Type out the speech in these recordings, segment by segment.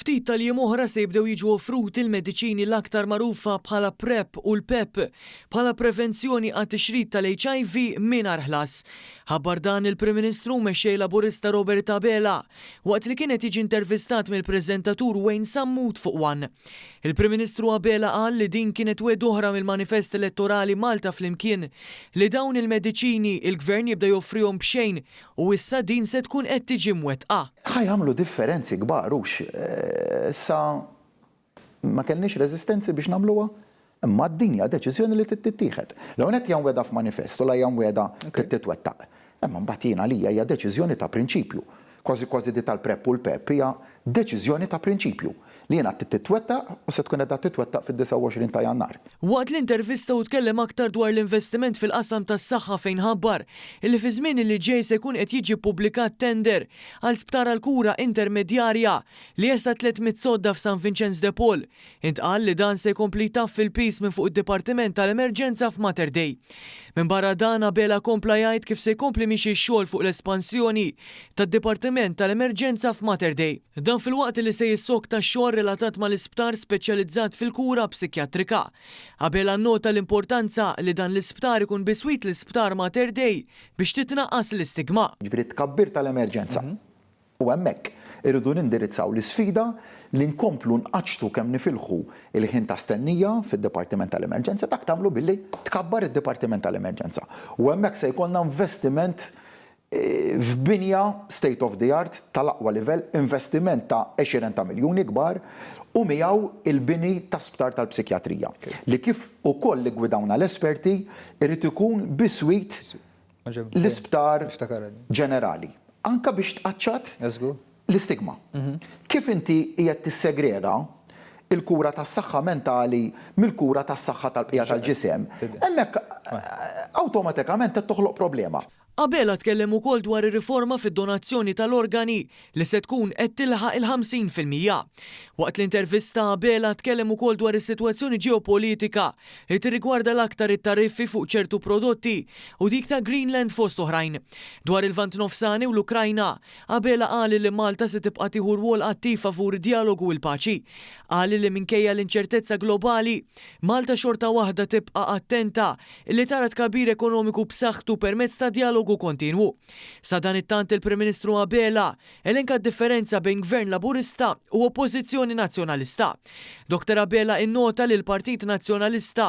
Ftit tal-jiem oħra se jibdew jiġu offruti il-mediċini l-aktar magħrufa bħala PrEP u l-PEP bħala prevenzjoni għat-tixrid tal-HIV mingħajr ħlas. Ħabbar dan il-Prim Ministru mexxej Laburista Robert Abela waqt li kienet jiġi intervistat mill-preżentatur Wayne Sammut fuq One. Il-Prim Ministru Abela qal li din kienet wed oħra mill-manifest elettorali Malta flimkien li dawn il-mediċini il-Gvern jibda joffrihom b'xejn u issa din se tkun qed tiġi mwettqa. Ħajamlu differenzi kbar issa ma kellniex reżistenzi biex nagħmluha, imma d-dinja deċiżjoni li tittieħed. L-ewwel qed janweda f'manifestu la janweda titwettaq. Imma mbagħad jiena għalija hija deċiżjoni ta' prinċipju. Kważi di tal-PrEP u l-PEP hija deċiżjoni ta' prinċipju li jiena titwettaq u se tkun qiegħda titwettaq fid-29 ta' Jannar. Waqt l-intervista u tkellem aktar dwar l-investiment fil-qasam tas-saħħa fejn ħabbar illi fi żmien li ġej se jkun qed jiġi ppubblikat tender għal sptar għall-kura intermedjarja li jessa 300 sodda f'San Vincenz de Paul. Intqal li dan se jkompli taf fil-pis minn fuq id-Dipartiment tal-Emerġenza f'Mater Dei. Minn barra dan Abela kompla jgħid kif se jkompli mixi x-xogħol fuq l-espansjoni tad-Dipartiment tal-Emerġenza f'Mater Dei. Dan fil-waqt li se jissok tax-xogħol relatat mal-isptar speċjalizzat fil-kura psikjatrika. Abela nnota l-importanza li dan l-isptar ikun biswit l-isptar Mater Dei biex titnaqqas l-istigma. Ġifieri tkabbir tal-emerġenza. U hemmhekk irridu nindirizzaw l-isfida li nkomplu nqaċtu kemm nifilħu il-ħin ta' stennija fid-Dipartiment tal-Emerġenza dak tagħmlu billi tkabbar id-Dipartiment tal-Emerġenza. U hemmhekk se jkollna investiment f'binja state of the art tal-aqwa livell, investiment ta' 20 ta' miljuni kbar u miegħu il-bini ta' sptar tal-psikjatrija. Li kif ukoll li gwidawna l-esperti irid ikun biswit l-isptar ġenerali. Anka biex tqaċċat l-istigma. Kif inti qiegħed tissegrega il-kura tas-saħħa mentali mill-kura tas-saħħa tal-bqija tal-ġisem, hemmhekk awtomatikament qed toħloq problema. Abela tkellem ukoll dwar ir-riforma fid-donazzjoni tal-organi li se tkun qed tilħaq il-50%. Waqt l-intervista Abela tkellem ukoll dwar is-sitwazzjoni ġeopolitika li tirrigwarda l-aktar it-tariffi fuq ċertu prodotti u dik ta' Greenland fost oħrajn. Dwar il-Vant Nofsani u l-Ukrajna, Abela qal li Malta se tibqa' tieħu rwol attiv favur dialogu u l-paċi. Qal li minkejja l-inċertezza globali, Malta xorta waħda tibqa' attenta li tara tkabbir ekonomiku b'saħħtu permezz ta' dialogu kontinwu. Sa dan it-tant il-Prim Ministru Abela elenka d-differenza bejn Gvern Laburista u Oppożizzjoni Nazzjonalista. Dr. Abela innota li l-Partit Nazzjonalista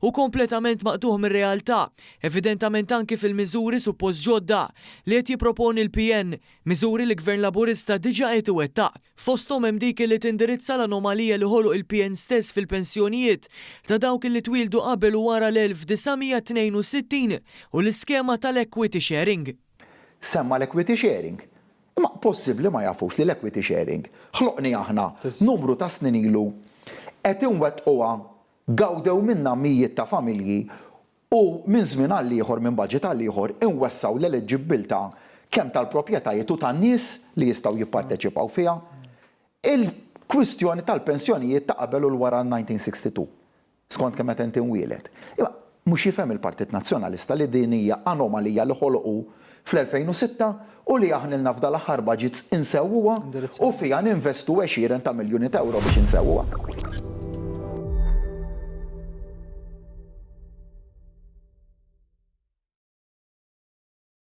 u kompletament maqtuħ mir-realtà, evidentament anki fil-miżuri suppost ġodda li qed jipproponi l-PN, miżuri li Gvern Laburista diġà qed iwettaq. Fosthom hemm dik li tindirizza l-anomalija li ħoloq il-PN stess fil-pensjonijiet ta' dawk li twildu qabel u wara l-1962 u l-iskema tal-equity sharing. Semma l-equity sharing. Imma possibbli ma jafux li l-equity sharing ħloqni aħna numru ta' snin ilu qed inwettquha gawdew minnha mijiet ta' familji u minn żmien għal ieħor minn baġit għal ieħor inwessaw l-eliġibilità kemm tal-proprjetajiet u tan-nies li jistgħu jipparteċipaw fiha. Il-kwistjoni tal-pensjonijiet ta' qabel u l-wara 1962 skont kemm qed inwielet. Mhux jifhem il-Partit Nazzjonalista li din hija anomalija li ħoloqu fl-2006 u li aħna l-aħħar budgets insewwuha u fiha ninvestu 20 ta' miljuni ta' euro biex insewwuha.